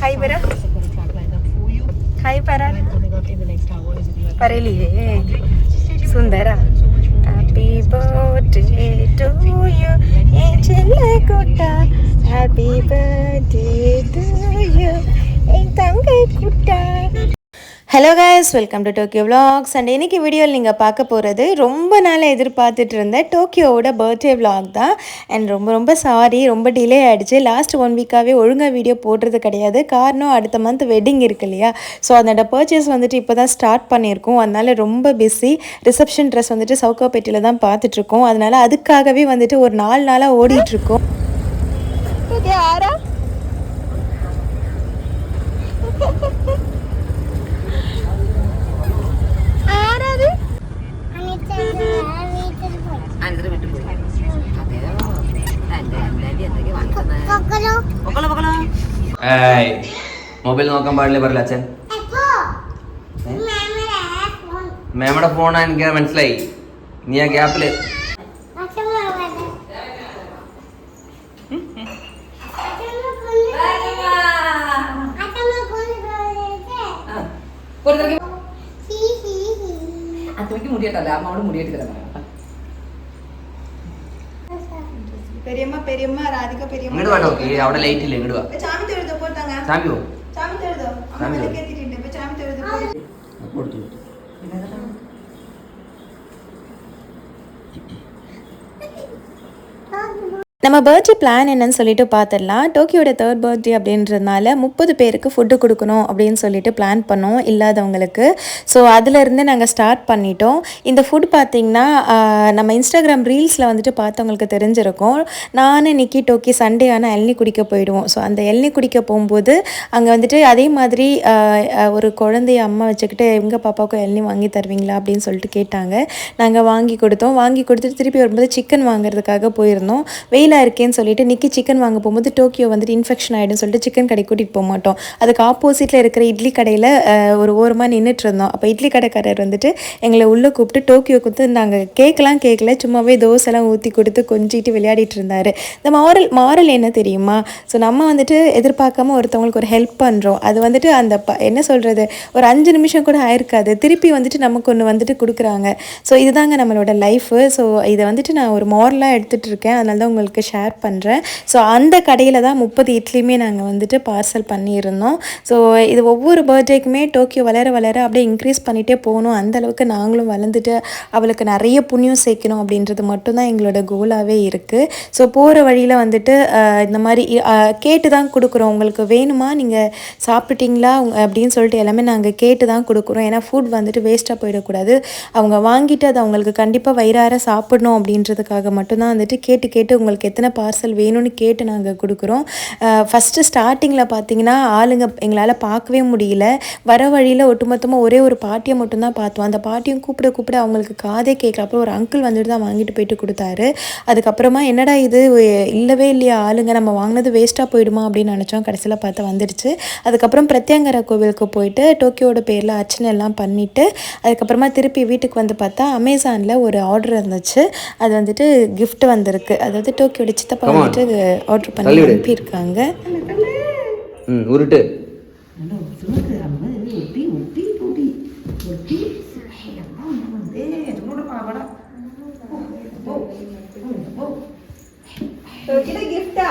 Hi Bara. Hi Para. Pareliye. Sundara. Happy birthday to you. Hey chilla kutta. Happy birthday to you. Hey thangai kutta. Hello guys, welcome to Tokyo vlogs. And இன்றைக்கி வீடியோவில் நீங்கள் பார்க்க போகிறது ரொம்ப நாளாக எதிர்பார்த்துட்டு இருந்த டோக்கியோவோட பர்த்டே விலாக் தான். அண்ட் ரொம்ப சாரி, ரொம்ப டிலே ஆகிடுச்சு. லாஸ்ட் 1 வீக்காகவே ஒழுங்காக வீடியோ போடுறது கிடையாது. காரணம் அடுத்த மந்த் வெட்டிங் இருக்கு இல்லையா, ஸோ அதோட பர்ச்சேஸ் வந்துட்டு இப்போ தான் ஸ்டார்ட் பண்ணியிருக்கோம். அதனால் ரொம்ப பிஸி. ரிசப்ஷன் ட்ரெஸ் வந்துட்டு சவுக்காப்பேட்டியில் தான் பார்த்துட்ருக்கோம். அதனால் அதுக்காகவே வந்துட்டு ஒரு 4 நாளாக ஓடிட்டுருக்கோம். ஓகே ஆரா മൊബൈൽ നോക്കാൻ പാടില്ലേ പറയില്ല അച്ഛൻ. മേമയുടെ ഫോണാ, എനിക്ക് മനസ്സിലായി. നീ ആ ഗ്യാപ്പില് മുടിയിട്ടല്ല അമ്മോട് മുടിയിട്ട് തരാം. பெரியம்மா பெரியம்மா ராதிகா பெரியம்மா இங்கடு வாடா. ஓகே, അവിടെ ലൈറ്റ് ഇല്ല. ഇങ്ങട് വാ. ചാമി തെഴുതോ പോട്ടാங்க. ചാമി പോ. ചാമി തെഴുതോ. അമ്മ കേട്ടിട്ടുണ്ട്. ഇപ്പോ ചാമി തെഴുതോ കൊടുത്തു. நம்ம பர்த்டே பிளான் என்னன்னு சொல்லிட்டு பார்த்துடலாம். டோக்கியோட 3rd பர்த்டே அப்படின்றதுனால 30 பேருக்கு ஃபுட்டு கொடுக்கணும் அப்படின்னு சொல்லிட்டு பிளான் பண்ணோம் இல்லாதவங்களுக்கு. ஸோ அதிலேருந்து நாங்கள் ஸ்டார்ட் பண்ணிட்டோம். இந்த ஃபுட் பார்த்திங்கன்னா நம்ம இன்ஸ்டாகிராம் ரீல்ஸில் வந்துட்டு பார்த்தவங்களுக்கு தெரிஞ்சிருக்கும். நான் நிக்கி டோக்கி சண்டே ஆனால் இளநீ குடிக்க போயிடுவோம். ஸோ அந்த இளநீ குடிக்க போகும்போது அங்கே வந்துட்டு அதே மாதிரி ஒரு குழந்தைய அம்மா வச்சுக்கிட்டு எங்கள் பாப்பாவுக்கும் இளநீ வாங்கி தருவீங்களா அப்படின்னு சொல்லிட்டு கேட்டாங்க. நாங்கள் வாங்கி கொடுத்தோம். வாங்கி கொடுத்துட்டு திருப்பி வரும்போது சிக்கன் வாங்குறதுக்காக போயிருந்தோம். இருக்கேன்னு சொல்லிட்டு நிக்கி சிக்கன் வாங்க போகும்போது டோக்கியோ வந்துட்டு இன்ஃபெக்ஷன் ஆகிடும்னு சொல்லிட்டு சிக்கன் கடை கூட்டிகிட்டு போக மாட்டோம். அதுக்கு ஆப்போசிட்டில் இருக்கிற இட்லி கடையில் ஒரு ஓரமாக நின்றுட்டு இருந்தோம். அப்போ இட்லி கடைக்காரர் வந்துட்டு எங்களை உள்ளே கூப்பிட்டு டோக்கியோக்கு வந்து நாங்கள் கேட்கல, சும்மாவே தோசைலாம் ஊற்றி கொடுத்து கொஞ்சிட்டு விளையாடிட்டு இருந்தார். இந்த மாரல் என்ன தெரியுமா? ஸோ நம்ம வந்துட்டு எதிர்பார்க்காம ஒருத்தவங்களுக்கு ஒரு ஹெல்ப் பண்ணுறோம். அது வந்துட்டு அந்த என்ன சொல்கிறது, ஒரு 5 நிமிஷம் கூட ஆயிருக்காது, திருப்பி வந்துட்டு நமக்கு ஒன்று வந்துட்டு கொடுக்குறாங்க. ஸோ இதுதாங்க நம்மளோட லைஃபு. ஸோ இதை வந்துட்டு நான் ஒரு மாரலாக எடுத்துகிட்டு இருக்கேன். அதனால தான் உங்களுக்கு ஷேர் பண்ணுறேன். ஸோ அந்த கடையில் தான் 30 இட்லியுமே நாங்கள் வந்துட்டு பார்சல் பண்ணியிருந்தோம். ஸோ இது ஒவ்வொரு பர்த்டேக்குமே டோக்கியோ வளர அப்படியே இன்க்ரீஸ் பண்ணிகிட்டே போகணும். அந்தளவுக்கு நாங்களும் வளர்ந்துட்டு அவளுக்கு நிறைய புண்ணியம் சேர்க்கணும் அப்படின்றது மட்டும்தான் எங்களோட கோலாகவே இருக்குது. ஸோ போகிற வழியில் வந்துட்டு இந்த மாதிரி கேட்டு தான் கொடுக்குறோம். உங்களுக்கு வேணுமா, நீங்கள் சாப்பிட்டீங்களா அப்படின்னு சொல்லிட்டு எல்லாமே நாங்கள் கேட்டு தான் கொடுக்குறோம். ஏன்னா ஃபுட் வந்துட்டு வேஸ்ட்டாக போயிடக்கூடாது. அவங்க வாங்கிட்டு அதை அவங்களுக்கு கண்டிப்பாக வயிறார சாப்பிடணும் அப்படின்றதுக்காக மட்டும்தான் வந்துட்டு கேட்டு உங்களுக்கு எத்தனை பார்சல் வேணும்னு கேட்டு நாங்கள் கொடுக்குறோம். ஃபஸ்ட்டு ஸ்டார்டிங்கில் பார்த்தீங்கன்னா ஆளுங்க எங்களால் பார்க்கவே முடியல. வர வழியில் ஒட்டுமொத்தமாக ஒரே ஒரு பாட்டியை மட்டும்தான் பார்த்தோம். அந்த பாட்டியும் கூப்பிட அவங்களுக்கு காதே கேட்கல. அப்புறம் ஒரு அங்கிள் வந்துட்டு தான் வாங்கிட்டு போயிட்டு கொடுத்தாரு. அதுக்கப்புறமா என்னடா இது இல்லவே இல்லையா ஆளுங்க, நம்ம வாங்கினது வேஸ்ட்டாக போயிடுமா அப்படின்னு நினச்சோம். கடைசியில் பார்த்தா வந்துடுச்சு. அதுக்கப்புறம் பிரத்யங்கரா கோவிலுக்கு போயிட்டு டோக்கியோட பேரில் அர்ச்சனை எல்லாம் பண்ணிவிட்டு அதுக்கப்புறமா திருப்பி வீட்டுக்கு வந்து பார்த்தா அமேசானில் ஒரு ஆர்டர் இருந்துச்சு. அது வந்துட்டு கிஃப்ட் வந்திருக்கு. அதாவது டோக்கியோட சித்தப்பா வந்துட்டு ஆர்டர் பண்ணி அனுப்பியிருக்காங்க. உருட்டு கிஃப்டா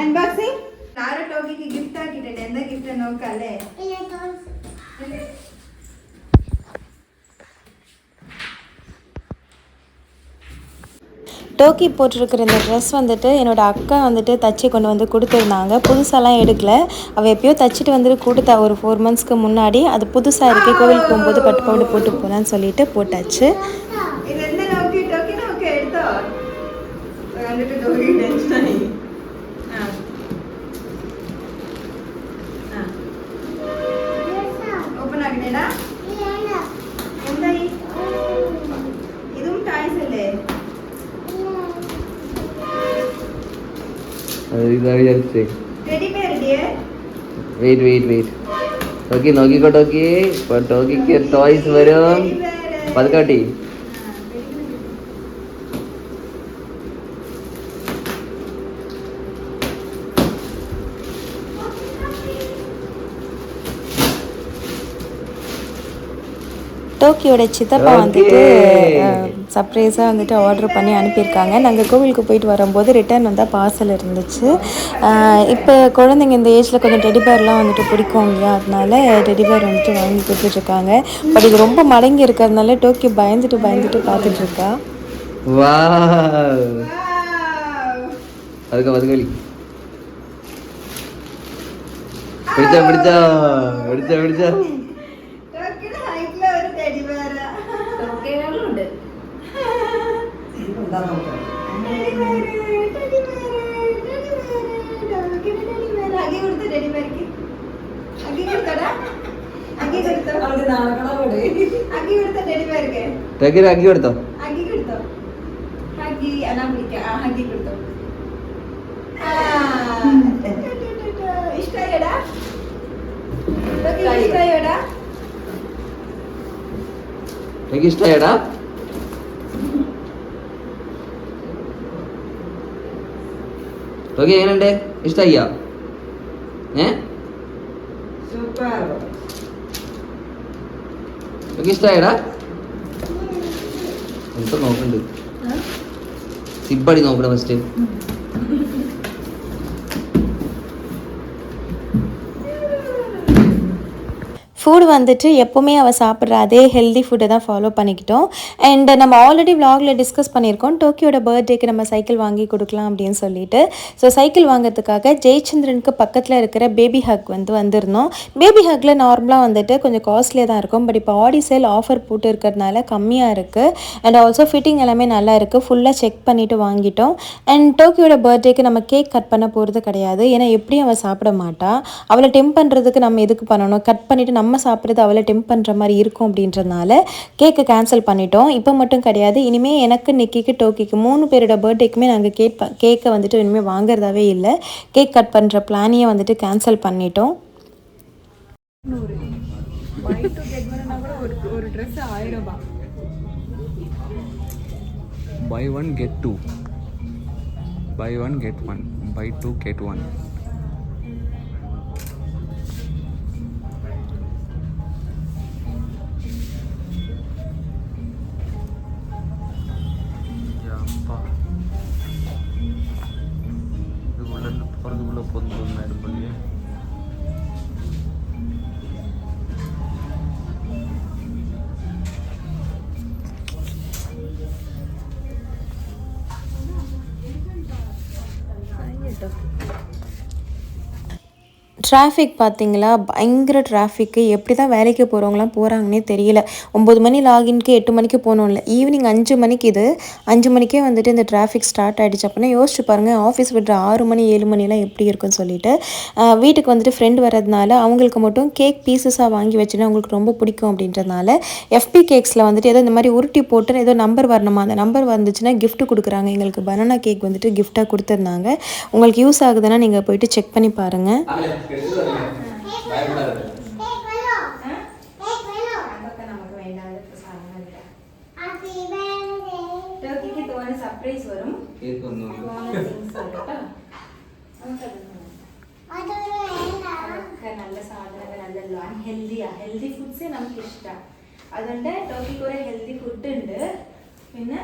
ಅನ್ಬಾಕ್ಸಿಂಗ್ ನಾರು ಟೋಕಿಗೆ ಗಿಫ್ಟ್ ಹಾಕಿಟ್ಟೆ. ಎಂದ ಗಿಫ್ಟ್ ನೋಕಲೆ டோக்கி போட்டிருக்கிற இந்த ட்ரெஸ் வந்துட்டு என்னோடய அக்கா வந்துட்டு தச்சு கொண்டு வந்து கொடுத்துருந்தாங்க. புதுசாலாம் எடுக்கலை, அவள் எப்போயோ தச்சுட்டு வந்துட்டு கொடுத்தா ஒரு 4 மந்த்ஸ்க்கு முன்னாடி. அது புதுசாக இருக்குது, கோவிலுக்கு போகும்போது பட்டு பவுடு போட்டு போகலான்னு சொல்லிட்டு போட்டாச்சு. ಓಪನ್ ಆಗಿದೆಯಾ? ಇದು ಟಾಯ್ಸ್ ಅಲ್ಲೇ Teddy bear, dear. Wait. Talkie നോക്കിക്കോ ടോക്കി. ഇപ്പൊ ടോക്കിക്ക് ടോയ്സ് വരും. പതുക്കാട്ടി. டோக்கியோட சித்தப்பா வந்துட்டு சர்ப்ரைஸாக வந்துட்டு ஆர்டர் பண்ணி அனுப்பியிருக்காங்க. நாங்கள் கோவிலுக்கு போயிட்டு வரும்போது ரிட்டர்ன் வந்தால் பார்சல் இருந்துச்சு. இப்போ குழந்தைங்க இந்த ஏஜில் கொஞ்சம் டெடிபேர்லாம் வந்துட்டு பிடிக்கும் இல்லையா, அதனால டெடிபேர் வந்துட்டு வாங்கி கொடுத்துட்ருக்காங்க. பட் இது ரொம்ப மடங்கி இருக்கிறதுனால டோக்கி பயந்துட்டு பார்த்துட்ருக்கா. அதுக்கு பதுக்கலி பிடிச்சா பிடிச்சா பிடிச்சா பிடிச்சா അക്കി കൊടുത്തോ. ഇഷ്ടായടാ? എങ്ങനെയുണ്ട്? ഇഷ്ടായിയാ? ഇഷ്ടായടാ? എന്താ നോക്കണ്ട്? സിബടി നോക്കണ ഫസ്റ്റ്. ஃபுட் வந்துட்டு எப்போவுமே அவள் சாப்பிட்ற அதே ஹெல்தி ஃபுட்டை தான் ஃபாலோ பண்ணிக்கிட்டோம். அண்ட் நம்ம ஆல்ரெடி விலாகில் டிஸ்கஸ் பண்ணியிருக்கோம் டோக்கியோட பர்த்டேக்கு நம்ம சைக்கிள் வாங்கி கொடுக்கலாம் அப்படின்னு சொல்லிட்டு. ஸோ சைக்கிள் வாங்கிறதுக்காக ஜெயச்சந்திரனுக்கு பக்கத்தில் இருக்கிற பேபி ஹக் வந்திருந்தோம். பேபி ஹக்கில் நார்மலாக வந்துட்டு கொஞ்சம் காஸ்ட்லியாக தான் இருக்கும். பட் இப்போ ஆடி சேல் ஆஃபர் போட்டு இருக்கிறதுனால கம்மியாக இருக்குது. அண்ட் ஆல்சோ ஃபிட்டிங் எல்லாமே நல்லா இருக்குது. ஃபுல்லாக செக் பண்ணிவிட்டு வாங்கிட்டோம். அண்ட் டோக்கியோட பர்த்டேக்கு நம்ம கேக் கட் பண்ண போகிறது கிடையாது. ஏன்னா எப்படியும் அவள் சாப்பிட மாட்டாள். அவளை டெம்ப் பண்ணுறதுக்கு நம்ம எதுக்கு பண்ணணும், கட் பண்ணிவிட்டு நம்ம சாப்பிட்றது அவளை டெம்ப் பண்ணுற மாதிரி இருக்கும் அப்படின்றதுனால கேக்கை கேன்சல் பண்ணிட்டோம். இப்போ மட்டும் கிடையாது, இனிமேல் எனக்கு நிக்கிக்கு டோக்கிக்கு 3 பேரோட பர்த்டேக்குமே நாங்கள் கேக்கை வந்துட்டு இனிமேல் வாங்குறதாவே இல்லை. கேக் கட் பண்ணுற பிளானையே வந்துட்டு கேன்சல் பண்ணிட்டோம். Buy one get two. Buy one get one. Buy two get one. Traffic பார்த்தீங்களா, பயங்கர டிராஃபிக்கு. எப்படி தான் வேலைக்கு போகிறவங்களாம் போகிறாங்கன்னே தெரியல. 9 மணி லாகின்க்கு 8 மணிக்கு போகணும்ல, ஈவினிங் 5 மணிக்கு இது 5 மணிக்கே வந்துட்டு இந்த டிராஃபிக் ஸ்டார்ட் ஆகிடுச்சு. அப்படின்னா யோசிச்சு பாருங்கள், ஆஃபீஸ் விடுற 6 மணி 7 மணிலாம் எப்படி இருக்குன்னு சொல்லிட்டு. வீட்டுக்கு வந்துட்டு ஃப்ரெண்டு வரதுனால அவங்களுக்கு மட்டும் கேக் பீசஸாக வாங்கி வச்சுன்னா அவங்களுக்கு ரொம்ப பிடிக்கும் அப்படின்றதுனால எஃபி கேக்ஸில் வந்துட்டு ஏதோ இந்த மாதிரி உருட்டி போட்டு ஏதோ நம்பர் வரணுமா, அந்த நம்பர் வந்துச்சுன்னா கிஃப்ட் கொடுக்குறாங்க. எங்களுக்கு பனானா கேக் வந்துட்டு கிஃப்டாக கொடுத்துருந்தாங்க. உங்களுக்கு யூஸ் ஆகுதுன்னா நீங்கள் போயிட்டு செக் பண்ணி பாருங்கள். സർപ്രൈസ് വരും. നല്ല സാധനങ്ങൾ നല്ലല്ലോ, ഹെൽത്തിയാ. ഹെൽത്തി ഫുഡ്സ് നമുക്ക് ഇഷ്ടം. അതുകൊണ്ട് ടോക്കിക്ക് ഒരു ഹെൽത്തി ഫുഡ് ഉണ്ട്. പിന്നെ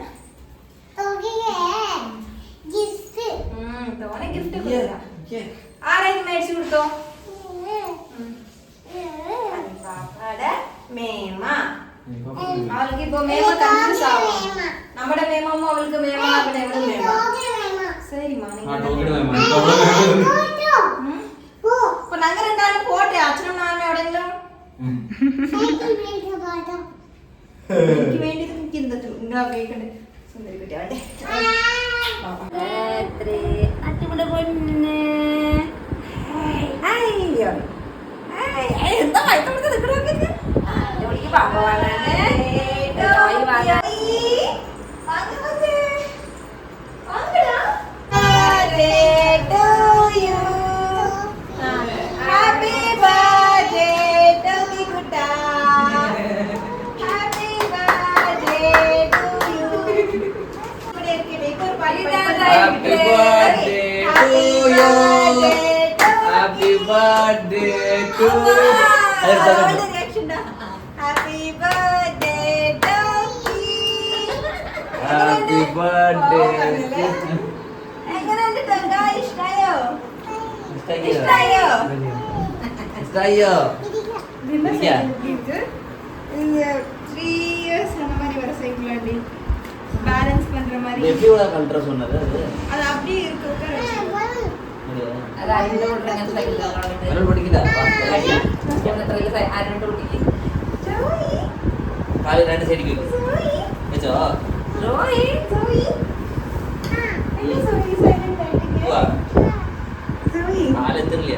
തോനെ ഗിഫ്റ്റ് കൊടുക്കാം. ആരെങ്കിലും മേടിച്ചു കൊടുത്തോ? പാപ്പാടെ മേമ. അവൾക്ക് ഇപ്പൊ മേമ കൺഫ്യൂസ് ആവും. നമ്മുടെ മേമമ്മ അവൾക്ക് മേമ, അവിടെ എവിടെ മേമ. சரிம்மா, ഇപ്പൊ ഞങ്ങൾ രണ്ടാളും പോട്ടെ. അച്ഛനും നാമ എവിടെയെങ്കിലും എനിക്ക് വേണ്ടി കേൾക്കണ്ടേ. സുന്ദരി കുട്ടിയാവട്ടെ. അച്ഛൻ്റെ പൊന്ന് എന്താ വയത്തോടത്ത് നിൽക്കണോക്കെ പാപ്പ വാങ്ങാനേ ടോയ് വാങ്ങാൻ. Happy birthday Happy birthday to you. Happy birthday to you. Happy birthday, Toki. Happy birthday. എങ്ങനെയുണ്ട് ടോക്ക? ഇഷ്ടായോ? ഇഷ്ടായോ? ഇത് 3 years அந்த மாதிரி வர சைக்கிள் அடி பேலன்ஸ் பண்ற மாதிரி எவ்வளவு கலர் சொன்னது அது அப்படியே இருக்கு உட்கார அது ஐந்து ஓடுறங்க சைக்கிள் தான் வரல் படிக்குதா போன ட்ரெயில ஆரண்டு ஓடிக்கு ஜோய் காலை ரெண்டு சைடுக்கு வெச்சோ ஜோய் ஜோய் என்ன ஜோய் சைலண்ட் ஆயிட்டீங்க ஜோய் காலை தெரியல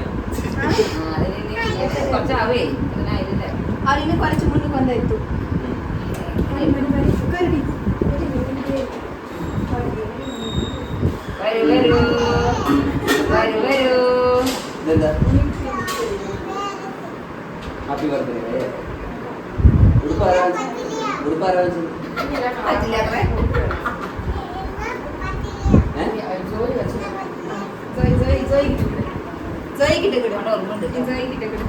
അതിന് കുറച്ച് ആവേ ഇതിനാ ഇതില്ല അതിന് കുറച്ച് മുന്നിൽ വന്നെത്തു വരൂ വരൂ വരൂ വരൂ ഇതെന്താ ഹാപ്പി ബർത്ത്ഡേ ഉടുപ്പാരാ പറ്റില്ല അത്രേ ജോലി വെച്ചു ஜோய் ஜோய் ஜோய் ஜோய் கிட்ட கொடு ഓർമ്മയുണ്ട് ஜோய் கிட்ட கொடு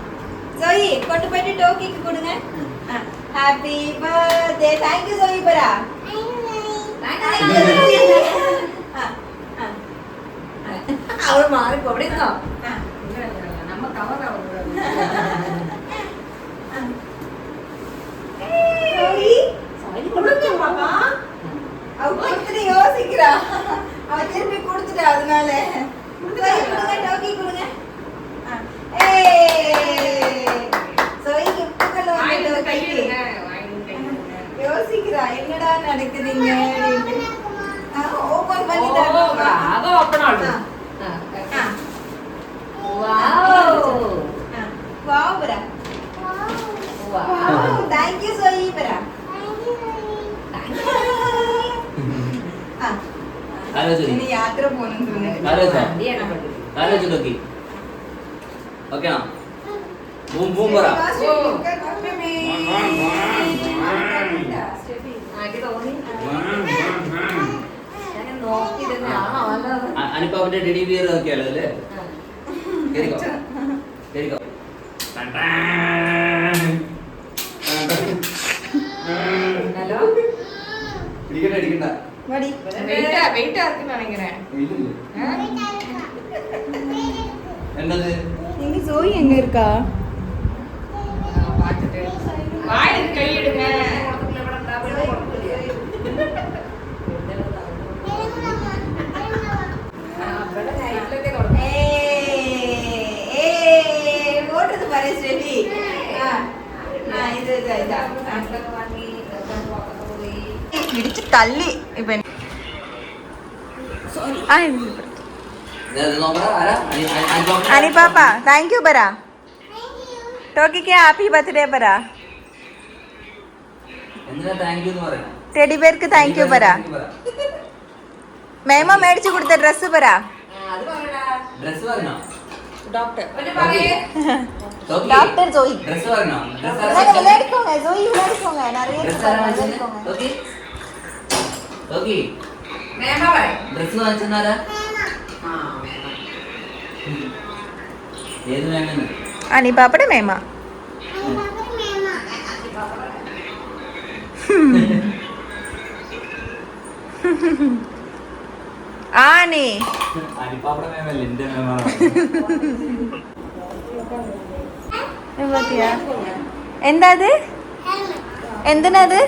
ஜோய் கொண்டு போயிட்டு டோக்கிக்கு கொடுங்க happy birthday thank you Joy பரா അവൾ മാറി അവിടെ ഇരുന്നോ നമ്മ കവർ ஜோய் கொடுங்க பாப்பா அவ கொடுத்துட்டு யோசிக்கிறா அவ திருப்பி கொடுத்துட்டா அதனால ஜோய் கொடுங்க டோக்கி கொடுங்க ஜோய் கிஃப்ட்கள் வந்து டோக்கிக்கு யோசிக்கிறா என்னடா நடக்குதுங்க ஓபன் பண்ணி தரணும் അത് ഓപ്പൺ ആണ് വാവ് ബരാ വാവ് താങ്ക് യു സോയി ബരാ ഇനി യാത്ര പോകണം തോന്നുന്നു കാലേജ് നോക്കി ഓക്കേണോ ബൂം ബൂം പറ ഞാൻ നോക്കിയിരുന്ന അനിപ്പാവിന്റെ ടെഡി ബിയർ നോക്കിയാലോ അല്ലേ കേറിക്കോ കേറിക്കോ ഹലോ ഇടിക്കണ്ട ഇടിക്കണ്ട മടി വെയിറ്റ് ആർക്കും നിனைக்கிறேன் என்னது எங்க சோய் எங்க இருக்கா பார்த்துட்டு வாயில கை எடுங்க ஓட்டுறது பாரு ஸ்டெபி இது ഇടിച്ച് തള്ളി ഇപ്പൊ അനി പാപ്പ താങ്ക് യു പറ ടോക്കിക്ക് ഹാപ്പി ബർത്ത്ഡേ പറ എന്തിനാ താങ്ക് യു എന്ന് പറയണം ടെഡി ബേർക്ക് താങ്ക് യു പറ മേമ മേടിച്ചു കൊടുത്ത ഡ്രസ് പറ അത് പറയടാ ഡ്രസ് പറഞ്ഞോ ഡോക്ടർ ഒന്ന് പറയേ டாக்டர் ஜோய் ഡ്രസ് പറഞ്ഞോ விளையாடிக்கோங்க ஜோய் விளையாடிக்கோங்க நிறைய ഓക്കെ ഓക്കെ മേമ പറയ് ഡ്രസ് വാങ്ങിച്ചെന്നാരാ ഏത് വേണമെന്ന് അനി പാപ്പയുടെ മേമ ആനി അനിപ്പാപ്പടെ മേമല്ല എന്റെ മേമാണ് എന്താ അത് എന്തിനത്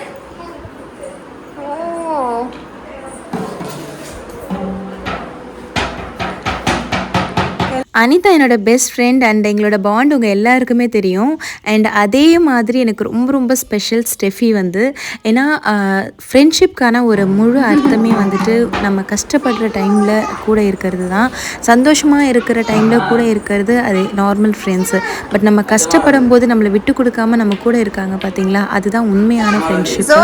ഓ அனிதா என்னோட பெஸ்ட் ஃப்ரெண்ட் அண்ட் எங்களோட பாண்ட் உங்கள் எல்லாருக்குமே தெரியும். அண்ட் அதே மாதிரி எனக்கு ரொம்ப ரொம்ப ஸ்பெஷல் ஸ்டெஃபி வந்து. ஏன்னா ஃப்ரெண்ட்ஷிப்கான ஒரு முழு அர்த்தமே வந்துட்டு நம்ம கஷ்டப்படுற டைமில் கூட இருக்கிறது தான். சந்தோஷமாக இருக்கிற டைமில் கூட இருக்கிறது அது நார்மல் ஃப்ரெண்ட்ஸு. பட் நம்ம கஷ்டப்படும் போது நம்மளை விட்டு கொடுக்காம நம்ம கூட இருக்காங்க பார்த்தீங்களா, அதுதான் உண்மையான ஃப்ரெண்ட்ஷிப். ஸோ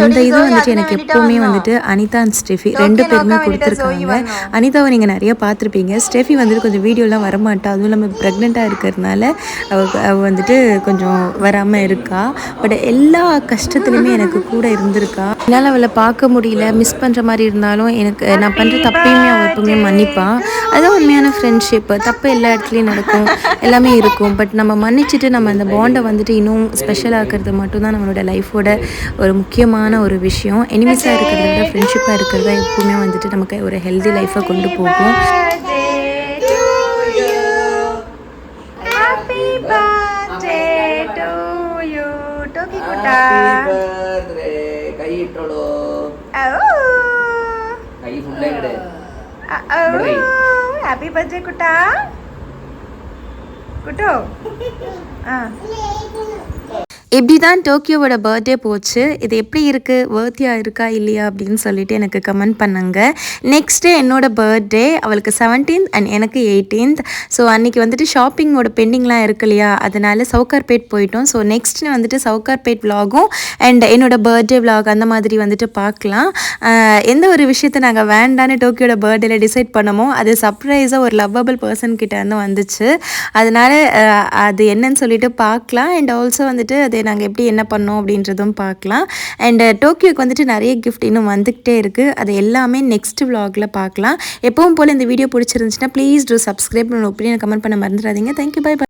அந்த இது வந்துட்டு எனக்கு எப்போவுமே வந்துட்டு அனிதா அண்ட் ஸ்டெஃபி ரெண்டு பேருமே கொடுத்துருக்காங்க. அனிதாவை நீங்கள் நிறைய பார்த்துருப்பீங்க. ஸ்டெஃபி வந்துட்டு கொஞ்சம் வீடியோலாம் வரமாட்டா, அதுவும் இல்லாமல் ப்ரெக்னெண்ட்டாக இருக்கிறதுனால அவள் வந்துட்டு கொஞ்சம் வராமல் இருக்கா. பட் எல்லா கஷ்டத்துலையுமே எனக்கு கூட இருந்திருக்கா. என்னால் அவளை பார்க்க முடியல, மிஸ் பண்ணுற மாதிரி இருந்தாலும் எனக்கு நான் பண்ணுற தப்பையுமே அவள் எப்பவுமே மன்னிப்பாள். அதுதான் உண்மையான ஃப்ரெண்ட்ஷிப்பு. தப்பு எல்லா இடத்துலையும் நடக்கும், எல்லாமே இருக்கும். பட் நம்ம மன்னிச்சுட்டு நம்ம அந்த பாண்டை வந்துட்டு இன்னும் ஸ்பெஷல் ஆக்கிறது மட்டும்தான் நம்மளோட லைஃபோட ஒரு முக்கியமான ஒரு விஷயம். எனிமிஸாக இருக்கிறத விட ஃப்ரெண்ட்ஷிப்பாக இருக்கிறது தான் எப்பவுமே வந்துட்டு நமக்கு ஒரு ஹெல்தி லைஃப்பை கொண்டு போகும். கை இட்டோளோ கை ஃபுல்லே கிடையாது. ஹாப்பி பர்த்டே குட்டா குட்டோ. இப்படி தான் டோக்கியோவோட பர்த்டே போச்சு. இது எப்படி இருக்குது, வர்த்தியாக இருக்கா இல்லையா அப்படின்னு சொல்லிட்டு எனக்கு கமெண்ட் பண்ணுங்க. நெக்ஸ்ட் டே என்னோட பர்த்டே, அவளுக்கு 17th அண்ட் எனக்கு 18th. ஸோ அன்றைக்கி வந்துட்டு ஷாப்பிங்கோட பெண்டிங்லாம் இருக்கு இல்லையா, அதனால சவுகார்பேட் போயிட்டோம். ஸோ நெக்ஸ்ட் வந்துட்டு சவுகார்பேட் விலாகும் அண்ட் என்னோட பர்த்டே விலாக் அந்த மாதிரி வந்துட்டு பார்க்கலாம். எந்த ஒரு விஷயத்தை நாங்கள் வேண்டான்னு டோக்கியோட பர்த்டேல டிசைட் பண்ணமோ அது சர்ப்ரைஸாக ஒரு லவ்வபிள் பர்சன் கிட்ட இருந்து வந்துச்சு. அதனால அது என்னன்னு சொல்லிட்டு பார்க்கலாம். அண்ட் ஆல்சோ வந்துட்டு அது நாங்கள் எப்படி என்ன பண்ணோம் அப்படின்றதும் பார்க்கலாம். அண்ட் டோக்கியோக்கு வந்துட்டு நிறைய கிஃப்ட் இன்னும் வந்துக்கிட்டே இருக்குது. அது எல்லாமே நெக்ஸ்ட் விலாகில் பார்க்கலாம். எப்பவும் போல் இந்த வீடியோ பிடிச்சிருந்துச்சுன்னா please do subscribe. Opinion comment பண்ண மறந்துடாதீங்க. Thank you, bye by.